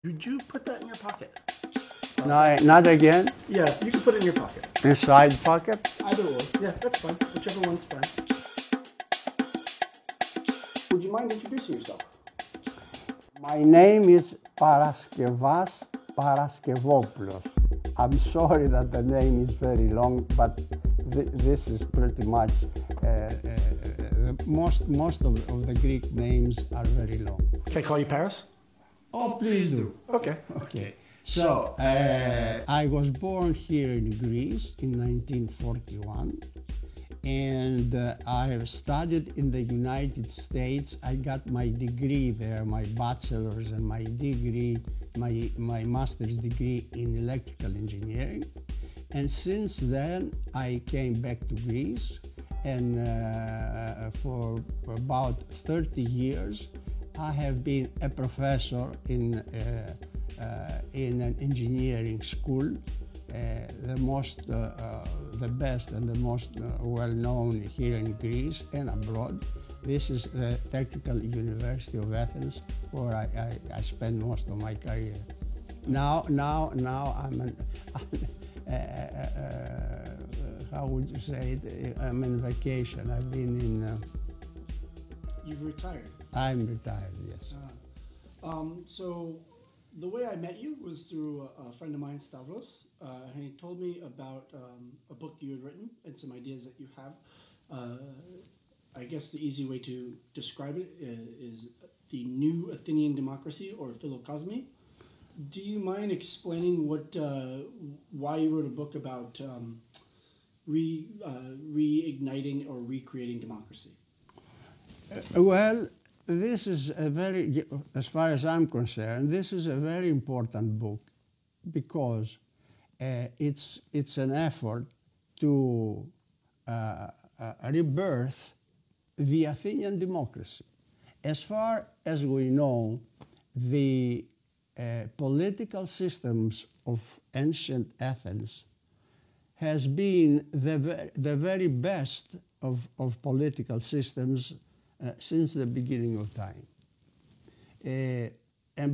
Did you put that in your pocket? No, not again. Yeah, you can put it in your pocket. Inside pocket. Either or. Yeah, that's fine. Whichever one's fine. Would you mind introducing yourself? My name is Paraskevas Paraskevopoulos. I'm sorry that the name is very long, but this is pretty much most of the Greek names are very long. Can I call you Paris? Oh, please do. Okay. Okay. So, I was born here in Greece in 1941, and I have studied in the United States. I got my degree there, my bachelor's and my degree, my master's degree in electrical engineering. And since then, I came back to Greece, and for about 30 years, I have been a professor in an engineering school, the best and the most well-known here in Greece and abroad. This is the Technical University of Athens, where I spent most of my career. Now I'm how would you say it? I'm on vacation. I've been in. You've retired. I'm retired, yes. So the way I met you was through a friend of mine, Stavros, and he told me about a book you had written and some ideas that you have. I guess the easy way to describe it is the New Athenian Democracy, or Philokosmi. Do you mind explaining why you wrote a book about reigniting or recreating democracy? Well, this is as far as I'm concerned, this is a very important book because it's an effort to rebirth the Athenian democracy. As far as we know, the political systems of ancient Athens has been the very best of political systems since the beginning of time.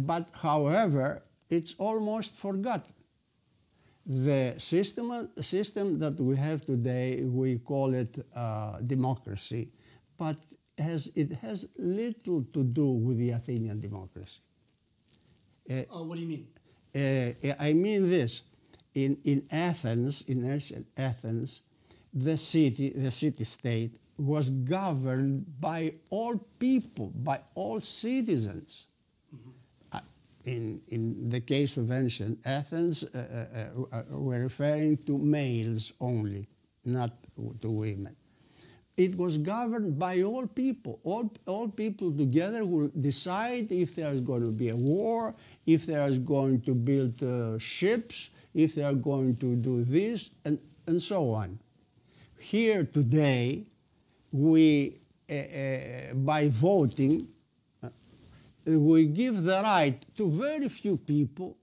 But however, it's almost forgotten. The system that we have today, we call it democracy, but it has little to do with the Athenian democracy. What do you mean? I mean this. In Athens, in ancient Athens, the city-state was governed by all people, by all citizens. Mm-hmm. In the case of ancient Athens, we're referring to males only, not to women. It was governed by all people. All people together will decide if there is going to be a war, if there is going to build ships, if they are going to do this, and so on. Here today, we, by voting, we give the right to very few people.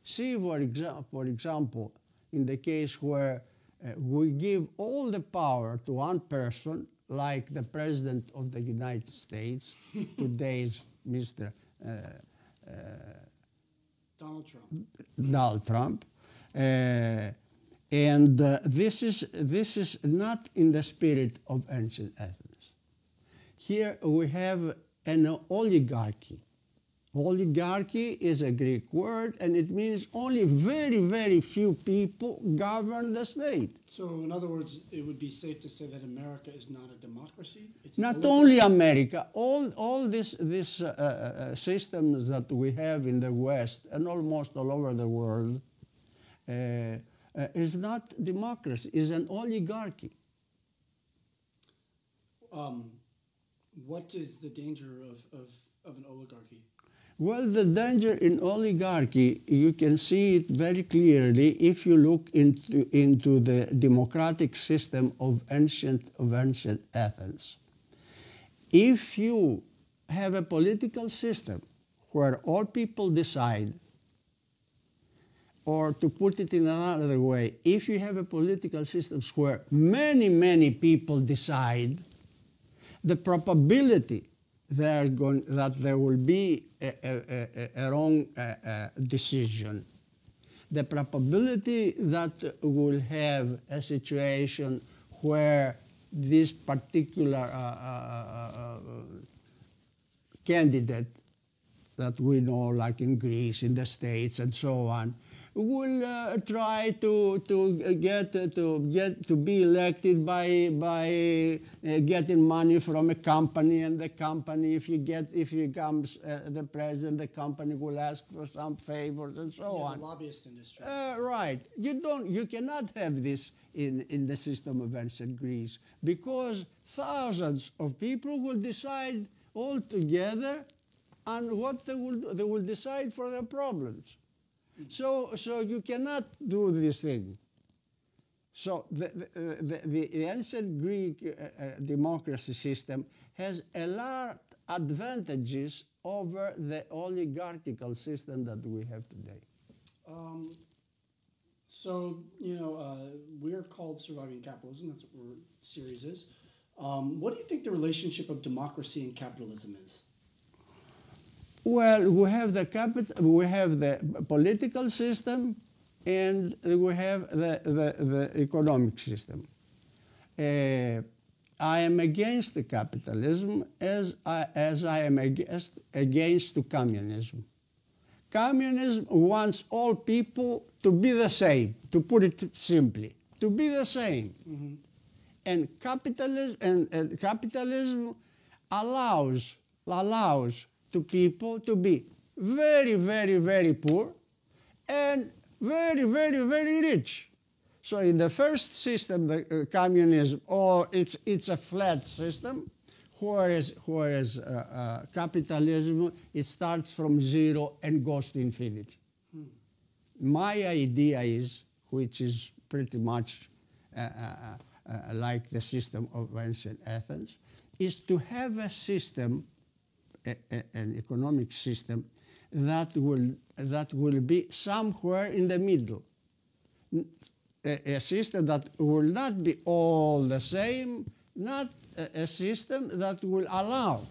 See, for example, in the case where we give all the power to one person, like the President of the United States, today's Mr. Donald Trump. And this is not in the spirit of ancient Athens. Here we have an oligarchy. Oligarchy is a Greek word, and it means only very, very few people govern the state. So, in other words, it would be safe to say that America is not a democracy? It's not only America, all these systems that we have in the West and almost all over the world is not democracy, is an oligarchy. What is the danger of an oligarchy? Well, the danger in oligarchy, you can see it very clearly if you look into the democratic system of ancient Athens. If you have a political system where all people decide, or to put it in another way, if you have a political system where many people decide, the probability that there will be a wrong decision. The probability that we'll have a situation where this particular candidate that we know, like in Greece, in the States, and so on, will try to be elected by getting money from a company, and the company, if he becomes the president, the company will ask for some favors and so on. The lobbyist industry. Right. You cannot have this in the system of ancient Greece, because thousands of people will decide all together on what they will decide for their problems. So you cannot do this thing. So the ancient Greek democracy system has a lot of advantages over the oligarchical system that we have today. So, we're called Surviving Capitalism. That's what our series is. What do you think the relationship of democracy and capitalism is? Well, we have the political system, and we have the economic system. I am against the capitalism as I am against to communism. Communism wants all people to be the same, to put it simply, to be the same. Mm-hmm. And capitalism allows to people to be very, very, very poor and very, very, very rich. So in the first system, the communism, it's a flat system, whereas capitalism, it starts from zero and goes to infinity. My idea is, which is pretty much like the system of ancient Athens, is to have a system, an economic system, that will be somewhere in the middle. A system that will not be all the same, not a system that will allow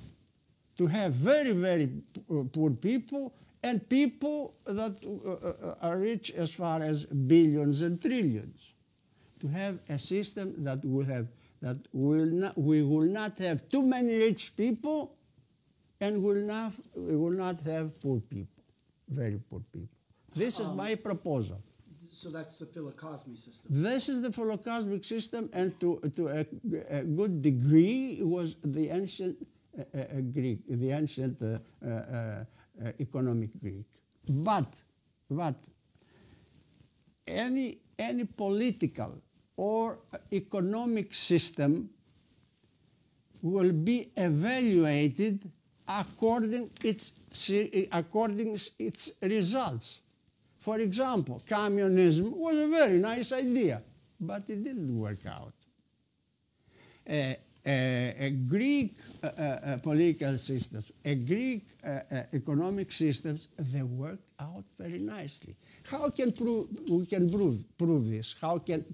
to have very, very poor people and people that are rich as far as billions and trillions. To have a system that we will not have too many rich people, and we will not have poor people, very poor people. This is my proposal. So that's the philocosmic system. This is the philocosmic system, and to a good degree was the ancient Greek, the ancient economic Greek. But any political or economic system will be evaluated according its results. For example, communism was a very nice idea, but it didn't work out. A Greek political systems, a Greek economic systems, they worked out very nicely. How can we can prove this? How can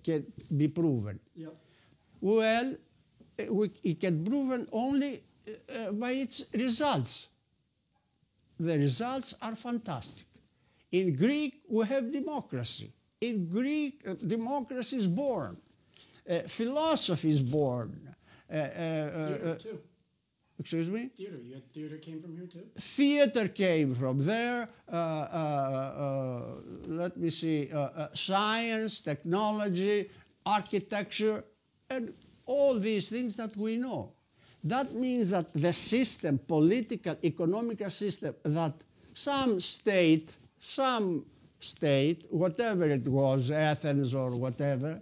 be proven? Yep. Well, it can be proven only by its results. The results are fantastic. In Greek, we have democracy. In Greek, democracy is born. Philosophy is born. Theater, too. Excuse me? Theater came from here, too? Theater came from there. Let me see. Science, technology, architecture, and all these things that we know. That means that the system, political, economical system, that some state, whatever it was, Athens or whatever,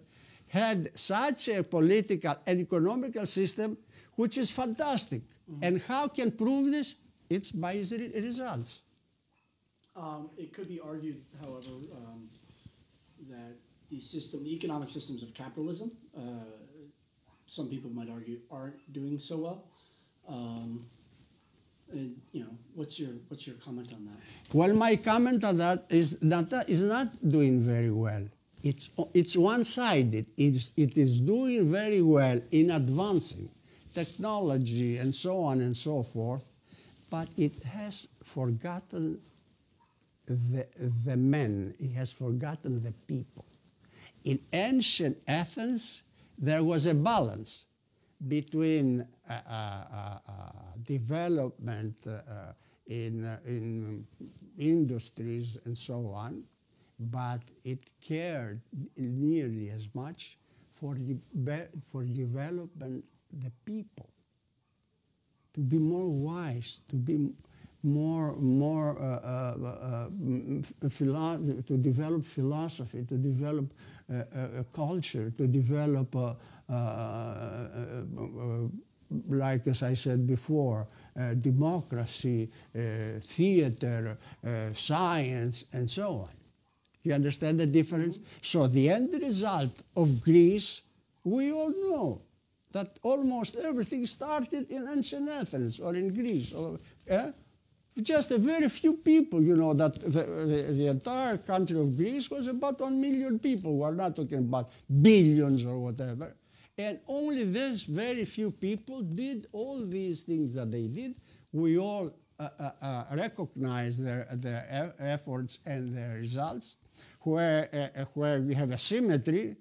had such a political and economical system which is fantastic. Mm-hmm. And how can prove this? It's by its results. It could be argued, however, that the economic systems of capitalism, some people might argue, aren't doing so well. And, what's your comment on that? Well, my comment on that is not doing very well. It's one-sided. It is doing very well in advancing technology, and so on and so forth, but it has forgotten the men, it has forgotten the people. In ancient Athens, there was a balance between development in industries and so on, but it cared nearly as much for development the people, to be more wise, to be to develop philosophy, to develop a culture, to develop like as I said before, democracy, theater, science, and so on. You understand the difference? So the end result of Greece, we all know that almost everything started in ancient Athens or in Greece. Just a very few people, you know, that the entire country of Greece was about 1 million people. We're not talking about billions or whatever. And only these very few people did all these things that they did. We all recognize their efforts and their results, where we have a symmetry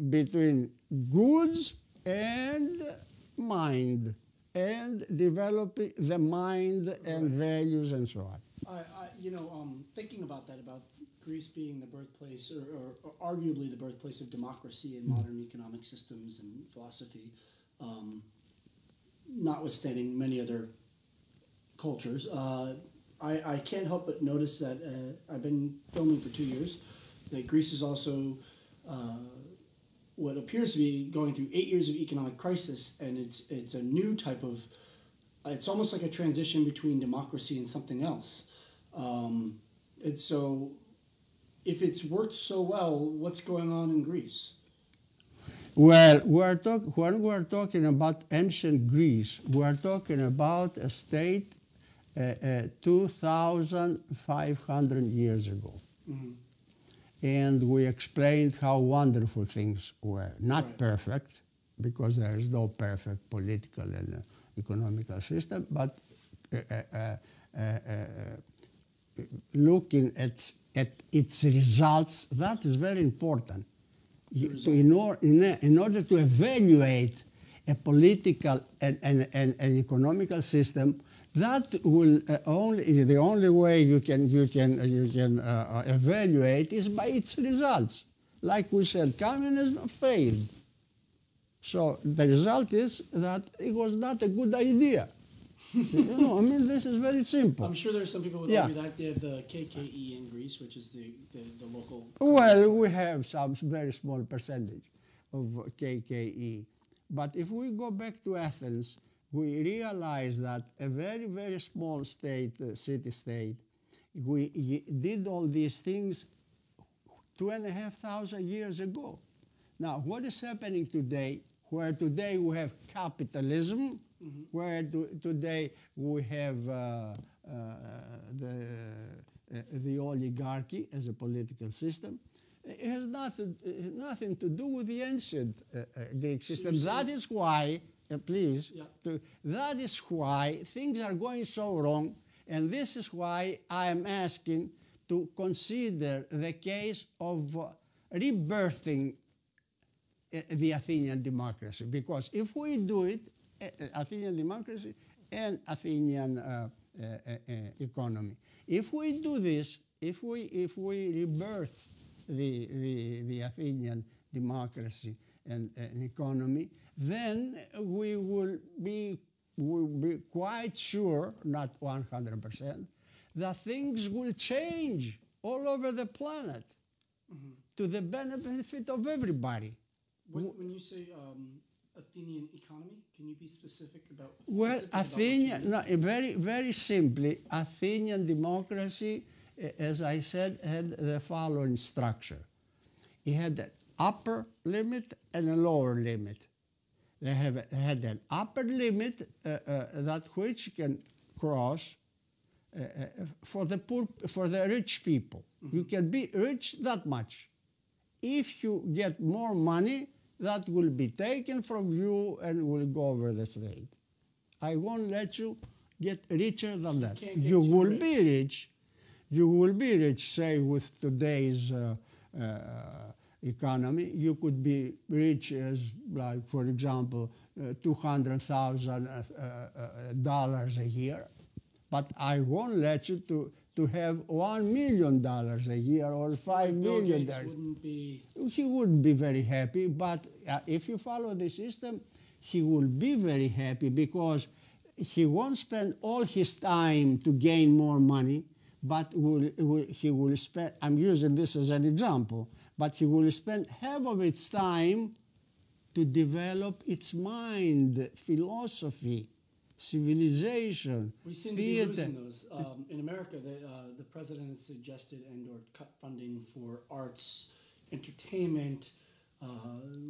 between goods and mind, and developing the mind and values and so on. Thinking about that, about Greece being the birthplace, or arguably the birthplace of democracy and modern economic systems and philosophy, notwithstanding many other cultures, I can't help but notice that I've been filming for 2 years, that Greece is also what appears to be going through 8 years of economic crisis, and it's a new type of, it's almost like a transition between democracy and something else. And so, if it's worked so well, what's going on in Greece? Well, when we're talking about ancient Greece, we're talking about a state 2,500 years ago. Mm-hmm. And we explained how wonderful things were. Not perfect, because there is no perfect political and economical system, but looking at its results, that is very important. In order to evaluate a political and economical system, that will the only way you can evaluate is by its results. Like we said, communism failed. So the result is that it was not a good idea. This is very simple. I'm sure there's some people who would argue that. They have the KKE in Greece, which is the local... Well, we have some very small percentage of KKE. But if we go back to Athens, we realize that a very, very small state, city-state, we did all these things 2,500 years ago. Now, what is happening today, where today we have capitalism, mm-hmm. where today we have the oligarchy as a political system, it has nothing to do with the ancient Greek system. That is why, that is why things are going so wrong, and this is why I am asking to consider the case of rebirthing the Athenian democracy. Because if we do it, Athenian democracy and Athenian economy, if we do this, if we rebirth the Athenian democracy and economy, then we will be quite sure, not 100%, that things will change all over the planet, mm-hmm. to the benefit of everybody. When you say Athenian economy, can you be specific about? Well, very, very simply, Athenian democracy, as I said, had the following structure. It had an upper limit and a lower limit. They had an upper limit that which can cross for the poor, for the rich people. Mm-hmm. You can be rich that much. If you get more money, that will be taken from you and will go over the state. I won't let you get richer than that. can't get You too will rich. be rich. You will be rich, say, with today's economy. You could be rich as, like, for example, $200,000 a year. But I won't let you to have $1 million a year or $5 Bill million. Gates wouldn't be. He wouldn't be very happy, but if you follow the system, he will be very happy because he won't spend all his time to gain more money, but he will spend, I'm using this as an example, but he will spend half of its time to develop its mind, philosophy, civilization, We seem to be theater. losing those. In America, the president has suggested and/or cut funding for arts, entertainment,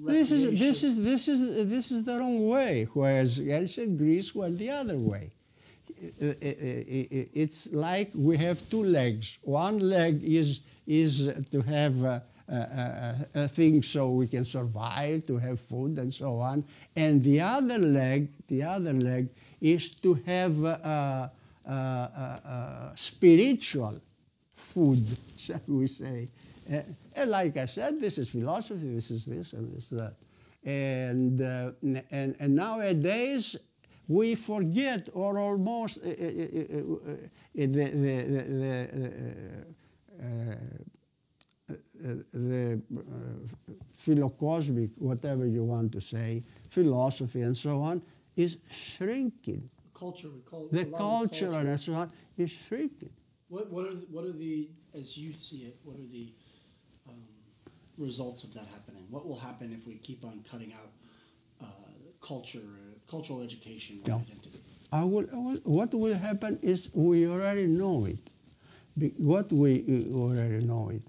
This recreation. is the wrong way, whereas ancient Greece went the other way. It's like we have two legs. One leg is to have a thing so we can survive, to have food and so on, and the other leg is to have spiritual food, shall we say. And like I said, this is philosophy, this is this and this that. And nowadays, we forget or almost the philocosmic, whatever you want to say, philosophy and so on, is shrinking. Culture, we call it. The a lot of culture and so on is shrinking. What are the, as you see it, what are the results of that happening? What will happen if we keep on cutting out cultural education and Yeah. identity? What will happen is we already know it. What we already know it,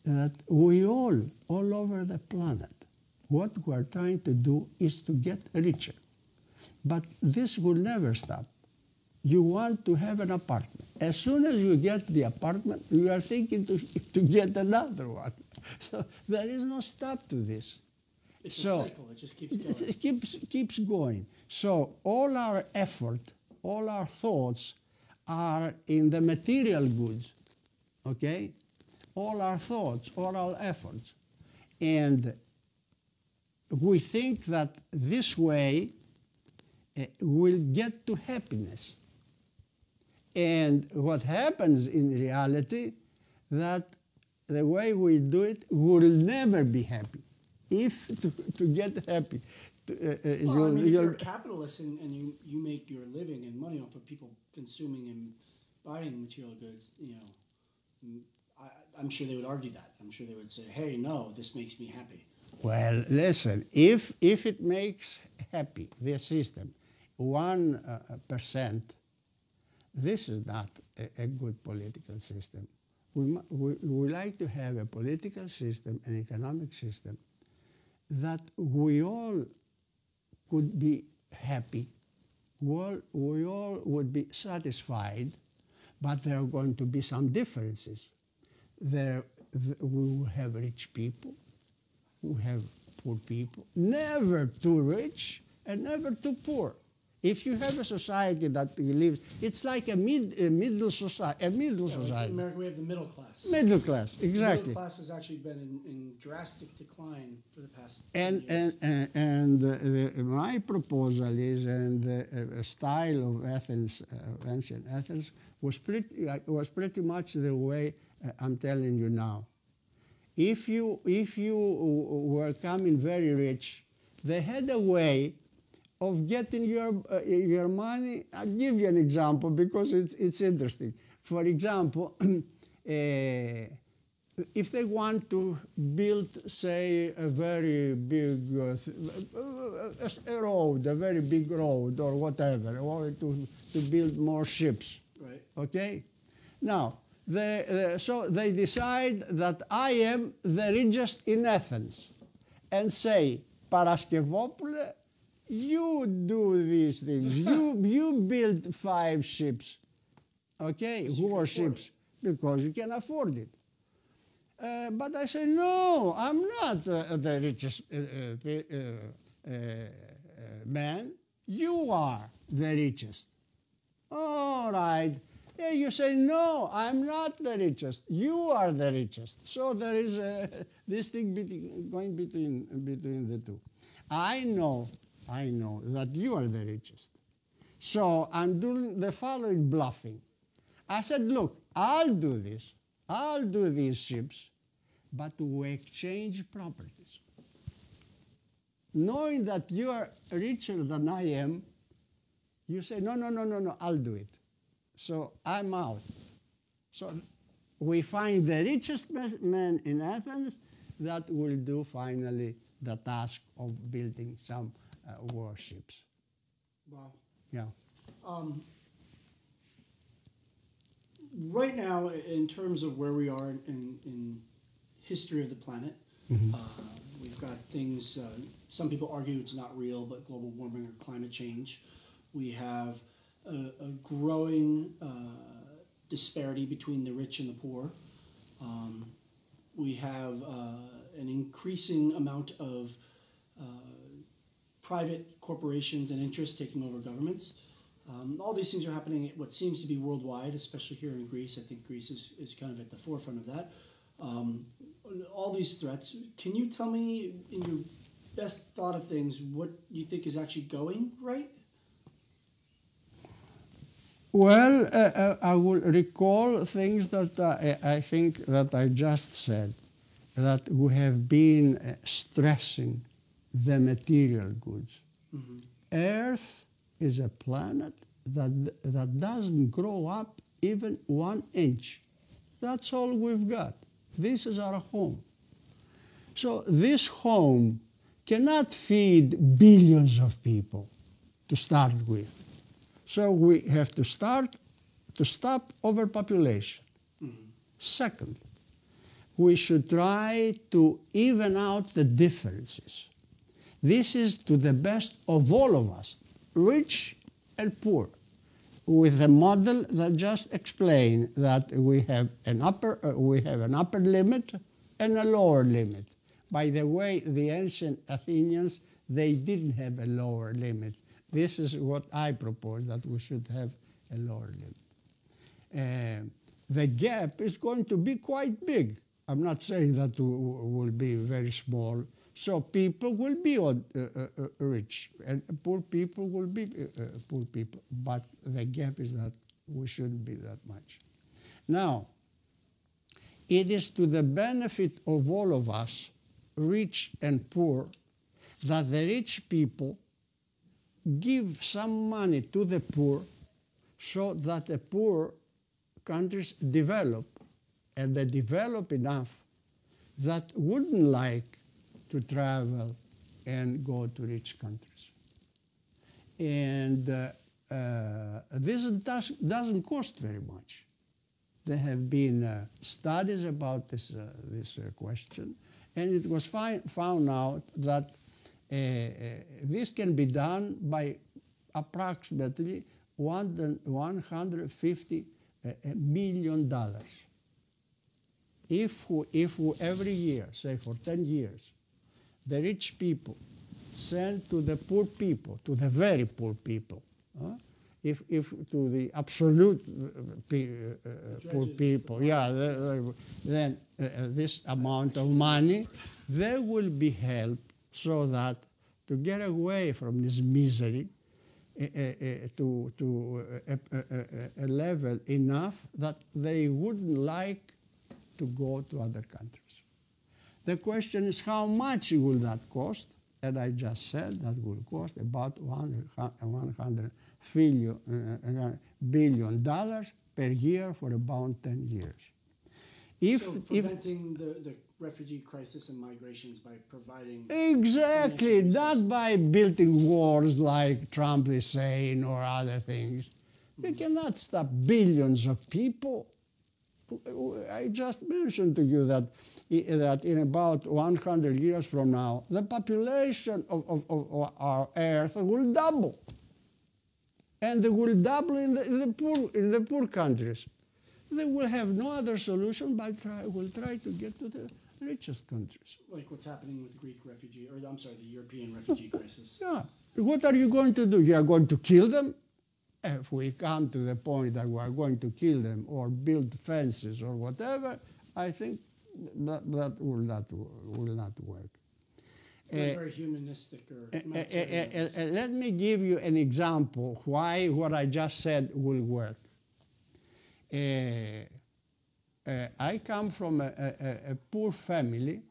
that we all over the planet, what we are trying to do is to get richer. But this will never stop. You want to have an apartment. As soon as you get the apartment, you are thinking to get another one. So there is no stop to this. It's So, a cycle. It just keeps going. It keeps going. So all our effort, all our thoughts are in the material goods, okay? All our thoughts, all our efforts. And we think that this way we'll get to happiness. And what happens in reality, that the way we do it, we'll never be happy. If to get happy, Well, I mean, if you're a capitalist and you make your living and money off of people consuming and buying material goods, I'm sure they would argue that. I'm sure they would say, hey, no, this makes me happy. Well, listen, if it makes happy, the system, 1%, this is not a good political system. We like to have a political system, an economic system, that we all could be happy, we all would be satisfied, but there are going to be some differences. We will have rich people, we have poor people, never too rich and never too poor. If you have a society that lives, it's like a middle society. Yeah, like in America, we have the middle class. Middle class, The exactly. middle class has actually been in drastic decline for the past And 10 years. my proposal is, and the style of Athens, ancient Athens, was pretty much the way I'm telling you now. If you were coming very rich, they had a way of getting your money. I'll give you an example because it's interesting. For example, if they want to build, say, a very big a road, a very big road or whatever, or to build more ships, Right. okay? Now, so they decide that I am the richest in Athens and say, Paraskevopoulos, you do these things. You build 5 ships, okay? Because you can afford Warships, because you can afford it. But I say, no, I'm not the richest man. You are the richest. All right. Yeah, you say, no, I'm not the richest. You are the richest. So there is this thing going between the two. I know that you are the richest. So I'm doing the following bluffing. I said, look, I'll do this. I'll do these ships, but we exchange properties. Knowing that you are richer than I am, you say, no, I'll do it. So I'm out. So we find the richest man in Athens that will do finally the task of building some warships. Wow. Yeah. Right now, in terms of where we are in history of the planet, we've got things, some people argue it's not real, but global warming or climate change. We have a growing disparity between the rich and the poor. We have an increasing amount of private corporations and interests taking over governments. All these things are happening at what seems to be worldwide, especially here in Greece. I think Greece is kind of at the forefront of that. All these threats. Can you tell me, in your best thought of things, what you think is actually going right? Well, I will recall things that I think that I just said, that we have been stressing the material goods. Mm-hmm. Earth is a planet that doesn't grow up even 1 inch. That's all we've got. This is our home. So this home cannot feed billions of people to start with. So we have to stop overpopulation. Mm-hmm. Second, we should try to even out the differences. This is to the best of all of us, rich and poor, with a model that just explained that we have an upper limit and a lower limit. By the way, the ancient Athenians, they didn't have a lower limit. This is what I propose, that we should have a lower limit. The gap is going to be quite big. I'm not saying that it will be very small. So people will be rich, and poor people will be poor people. But the gap is that we shouldn't be that much. Now, it is to the benefit of all of us, rich and poor, that the rich people give some money to the poor so that the poor countries develop, and they develop enough that wouldn't like to travel and go to rich countries. And this doesn't cost very much. There have been studies about this question, and it was found out that this can be done by approximately $150 million. If we every year, say for 10 years, the rich people send to the poor people, to the very poor people, if to the absolute poor people, then this amount of money, they will be helped so that to get away from this misery to a level enough that they wouldn't like to go to other countries. The question is, how much will that cost? And I just said that will cost about $100 billion per year for about 10 years. So preventing the refugee crisis and migrations by providing... Exactly, not by building walls like Trump is saying or other things. You cannot stop billions of people. I just mentioned to you that in about 100 years from now, the population of our Earth will double. And they will double in the poor countries. they will have no other solution but will try to get to the richest countries. Like what's happening with the Greek refugee, or I'm sorry, the European refugee crisis. Yeah. What are you going to do? You are going to kill them? If we come to the point that we are going to kill them or build fences or whatever, I think that will not work. Very humanistic or humanitarian. Let me give you an example why what I just said will work. I come from a poor family,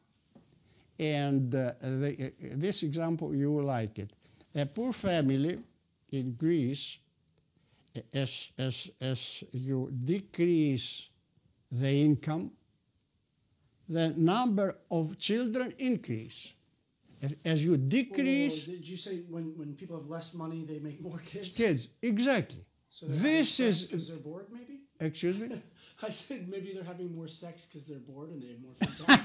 and this example, you will like it. A poor family in Greece, as you decrease the income, the number of children increase. As you decrease... Did you say when people have less money, they make more kids? Kids, exactly. So this is because they're bored, maybe? Excuse me? I said maybe they're having more sex because they're bored and they have more free time.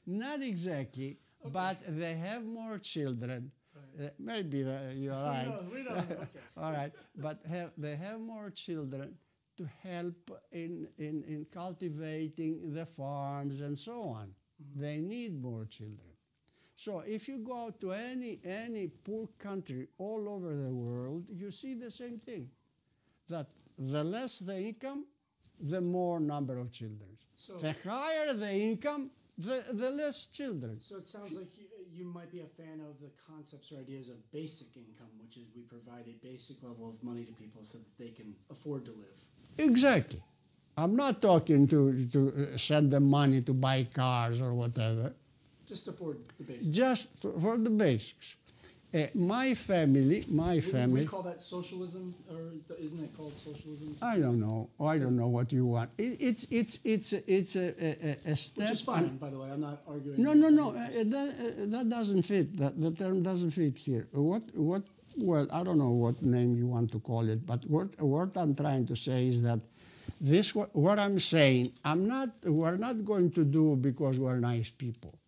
Not exactly, Okay. but they have more children. Right. Maybe you're right. We don't know. Okay. All right, but they have more children to help in cultivating the farms and so on. Mm-hmm. They need more children. So if you go to any poor country all over the world, you see the same thing, that the less the income, the more number of children. So, The higher the income, the less children. so it sounds like you might be a fan of the concepts or ideas of basic income, which is we provide a basic level of money to people so that they can afford to live. Exactly. I'm not talking to send them money to buy cars or whatever. Just afford the basics. Just for the basics. My family. We call that socialism, or isn't it called socialism? I don't know. I don't know what you want. It's a step. Which is fine, by the way. I'm not arguing. No. That doesn't fit. The term doesn't fit here. What? Well, I don't know what name you want to call it, but what I'm trying to say is that this. What I'm saying, we're not going to do because we're nice people.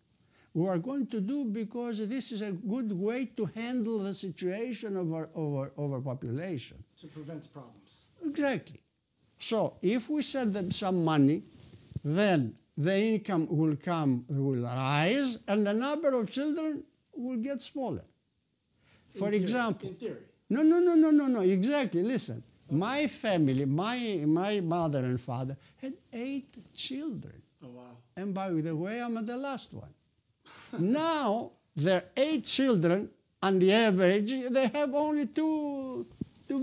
We are going to do because this is a good way to handle the situation of our overpopulation. So it prevents problems. Exactly. So if we send them some money, then the income will rise, and the number of children will get smaller. For example. In theory. No. Exactly. Listen. My family, my mother and father had 8 children. Oh, wow. And by the way, I'm the last one. Now, there are 8 children, on the average, they have only two kids.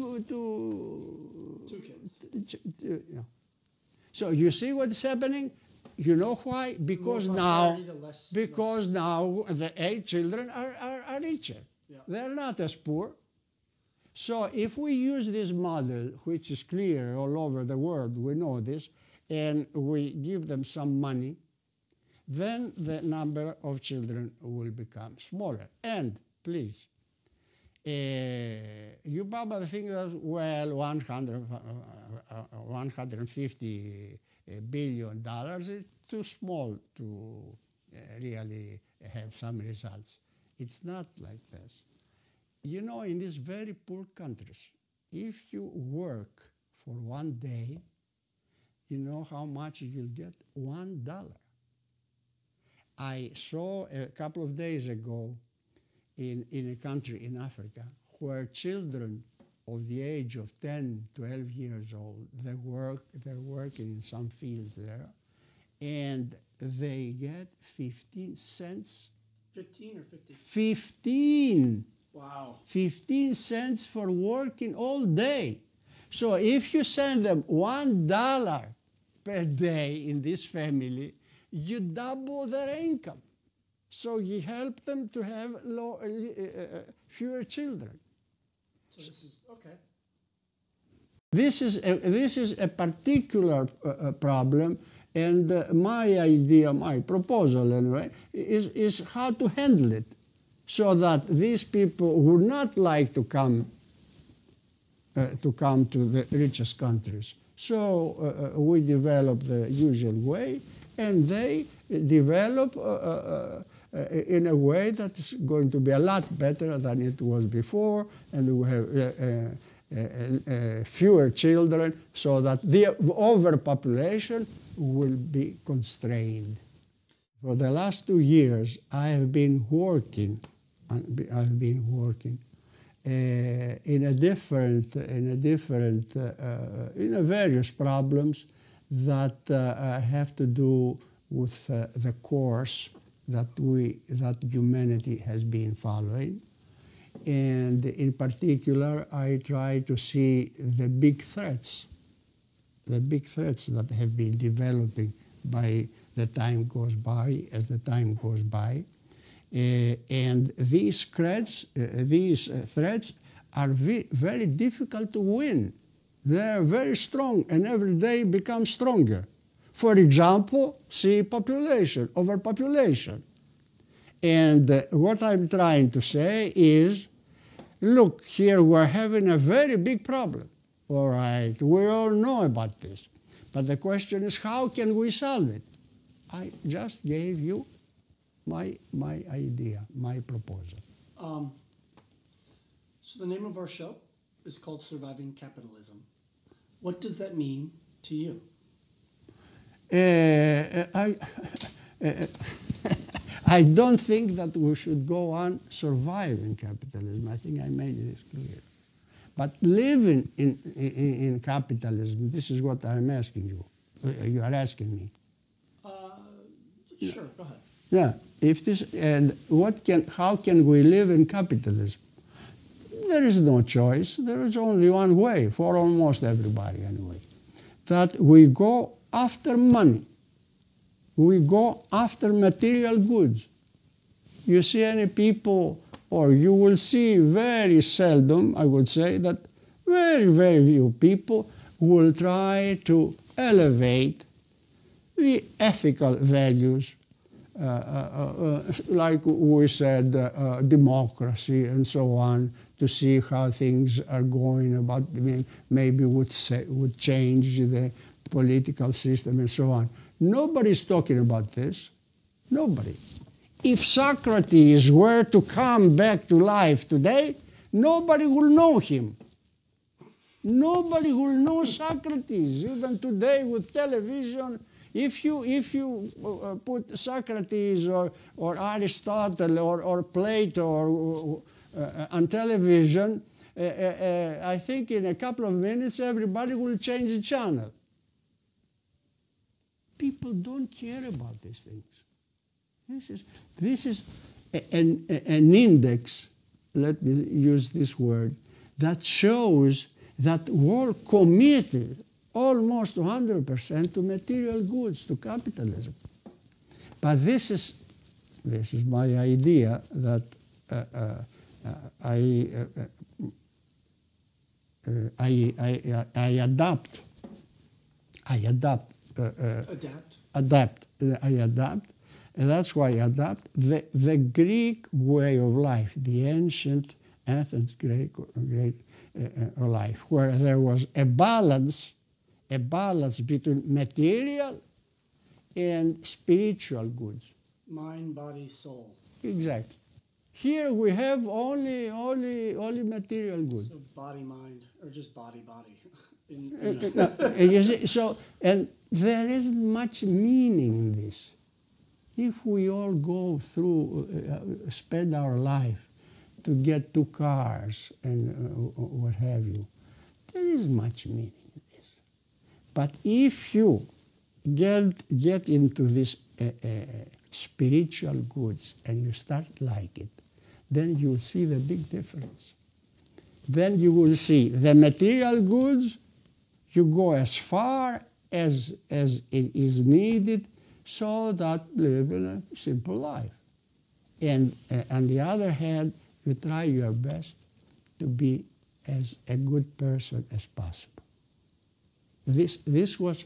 So you see what's happening? You know why? Because now the 8 children are richer. Yeah. They're not as poor. So if we use this model, which is clear all over the world, we know this, and we give them some money, then the number of children will become smaller. And please, you probably think that, well, $150 billion is too small to really have some results. It's not like this. You know, in these very poor countries, if you work for one day, you know how much you'll get? $1. I saw a couple of days ago in a country in Africa where children of the age of 10, 12 years old, they're working in some fields there, and they get 15 cents. 15 or 50? 15. Wow. 15 cents for working all day. So if you send them $1 per day in this family, you double their income. So you help them to have fewer children. So this is, okay. This is a particular problem, and my idea, my proposal anyway, is how to handle it so that these people would not like to come to the richest countries. So we develop the usual way, and they develop in a way that is going to be a lot better than it was before, and we have fewer children, so that the overpopulation will be constrained. For the last 2 years, I have been working. In various problems that have to do with the course that humanity has been following. And in particular, I try to see the big threats that have been developing as the time goes by. And these threats are very difficult to win. They are very strong and every day become stronger. For example, see overpopulation. And what I'm trying to say is, look, here we're having a very big problem. All right, we all know about this. But the question is, how can we solve it? I just gave you my idea, my proposal. So the name of our show is called Surviving Capitalism. What does that mean to you? I don't think that we should go on surviving capitalism. I think I made this clear. But living in capitalism, this is what I'm asking you. You are asking me. Sure, go ahead. Yeah. How can we live in capitalism? There is no choice. There is only one way for almost everybody anyway. That we go after money. We go after material goods. You see any people, or you will see very seldom, I would say, that very, very few people will try to elevate the ethical values, like we said, democracy and so on, to see how things are going about, maybe would change the political system and so on. Nobody's talking about this. Nobody. If Socrates were to come back to life today, nobody will know him. Nobody will know Socrates. Even today with television, if you put Socrates or Aristotle or Plato on television, I think in a couple of minutes everybody will change the channel. People don't care about these things. This is an index, let me use this word, that shows that we're committed almost 100% to material goods, to capitalism. But this is my idea that I adapt. And that's why I adapt the Greek way of life, the ancient Athens Greek life, where there was a balance between material and spiritual goods. Mind, body, soul. Exactly. Here we have only material goods. So body, mind, or just body. You see, so, and there isn't much meaning in this. If we all go through, spend our life to get 2 cars and what have you, there isn't much meaning in this. But if you get into this spiritual goods and you start like it, then you'll see the big difference. Then you will see the material goods, you go as far as it is needed so that live in a simple life. And on the other hand, you try your best to be as a good person as possible. This was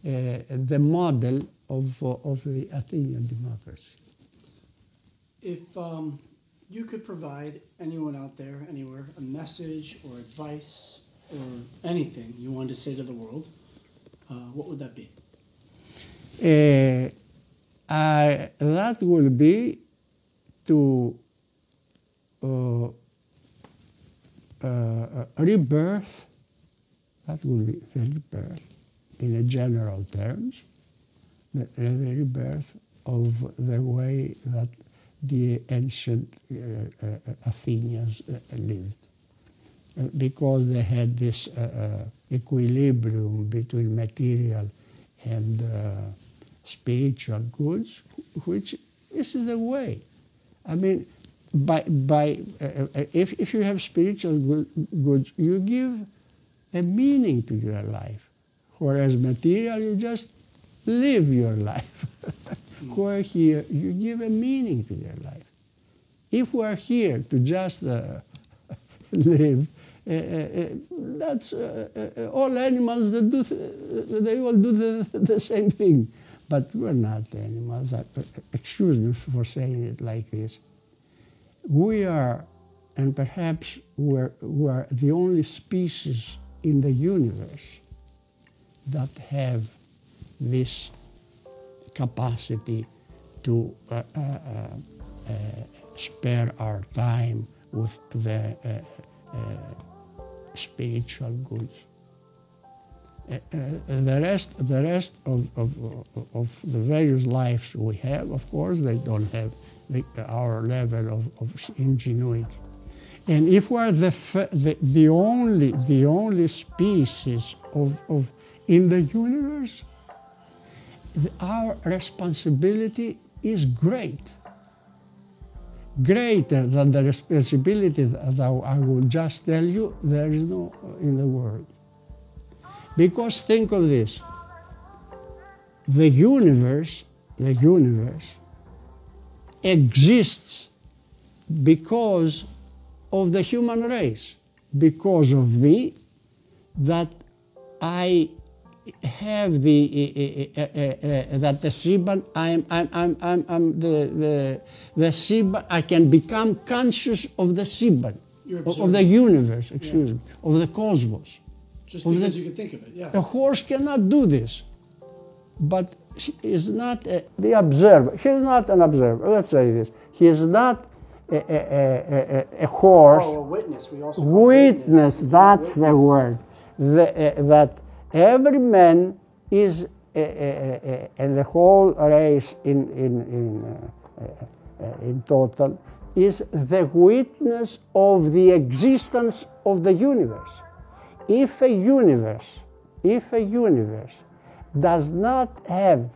the model of the Athenian democracy. If you could provide anyone out there, anywhere, a message or advice or anything you wanted to say to the world, what would that be? That will be to rebirth, that will be the rebirth in a general terms, the rebirth of the way that the ancient Athenians lived. Because they had this equilibrium between material and spiritual goods, which this is the way. I mean, if you have spiritual goods, you give a meaning to your life, whereas material, you just live your life. Where here, you give a meaning to your life. If we're here to just live, that's all animals that do. They all do the same thing, but we're not animals. Excuse me for saying it like this. We are, and perhaps we're the only species in the universe that have this capacity to spare our time with the spiritual goods. The rest of the various lives we have, of course, they don't have our level of ingenuity. And if we're the only species of in the universe, our responsibility is great. Greater than the responsibility that I will just tell you, there is no in the world. Because think of this, the universe exists because of the human race, because of me, that I have that the Siban, I'm the Siban, I can become conscious of the Siban, of the universe, excuse me, of the cosmos. Just because you can think of it, yeah. A horse cannot do this, but he is not the observer. He is not an observer. Let's say this. He is not a horse. Oh, a witness. We also witness. That's the word. That every man is, and the whole race in total, is the witness of the existence of the universe. If a universe does not have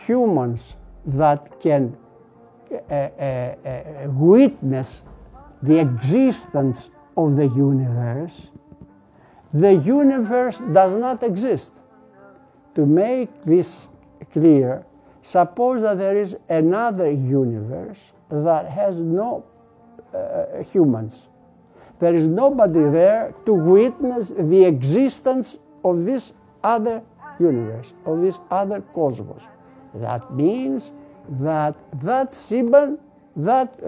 humans that can witness the existence of the universe does not exist. To make this clear, suppose that there is another universe that has no humans. There is nobody there to witness the existence of this other universe, of this other cosmos. That means that Siban, that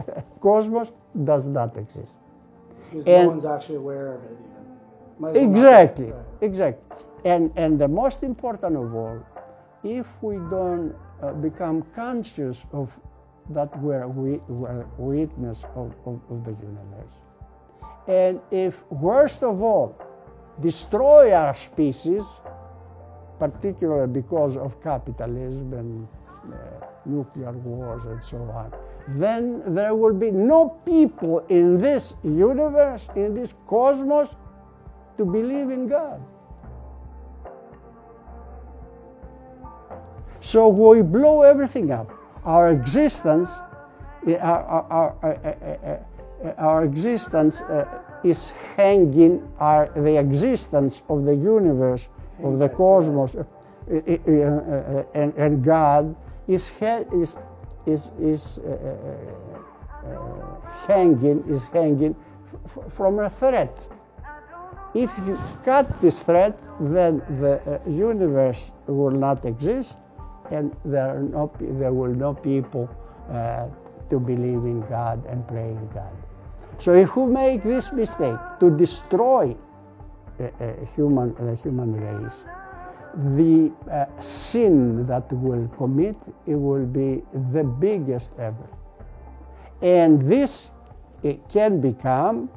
cosmos does not exist. Because no one's actually aware of it even. Exactly. And the most important of all, if we don't become conscious of that we're witness of the universe, and if, worst of all, destroy our species, particularly because of capitalism and nuclear wars and so on, then there will be no people in this universe, in this cosmos, to believe in God. So we blow everything up. Our existence, our existence is hanging, the existence of the universe, of the cosmos, and God is hanging from a thread. If you cut this thread, then the universe will not exist, and there will no people to believe in God and pray in God. So if we make this mistake to destroy the human race, the sin that we'll commit, it will be the biggest ever. And this it can become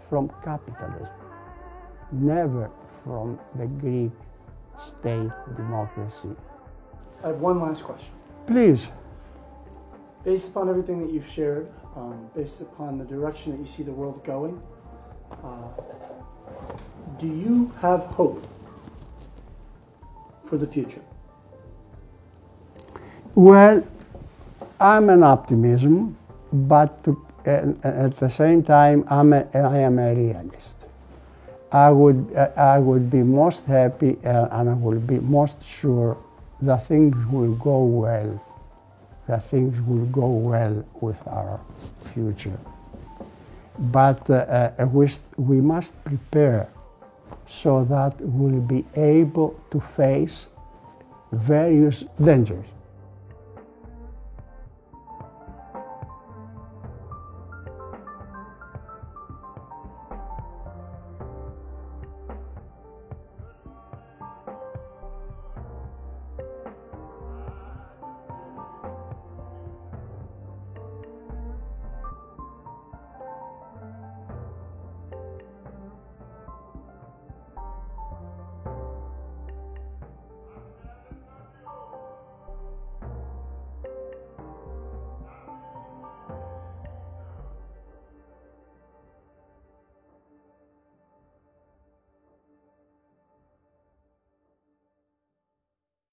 from capitalism, never from the Greek state democracy. I have one last question. Please. Based upon everything that you've shared, based upon the direction that you see the world going, do you have hope for the future? Well, I'm an optimism, but at the same time, I am a realist. I would be most happy and I will be most sure that things will go well, with our future. But we must prepare so that we'll be able to face various dangers.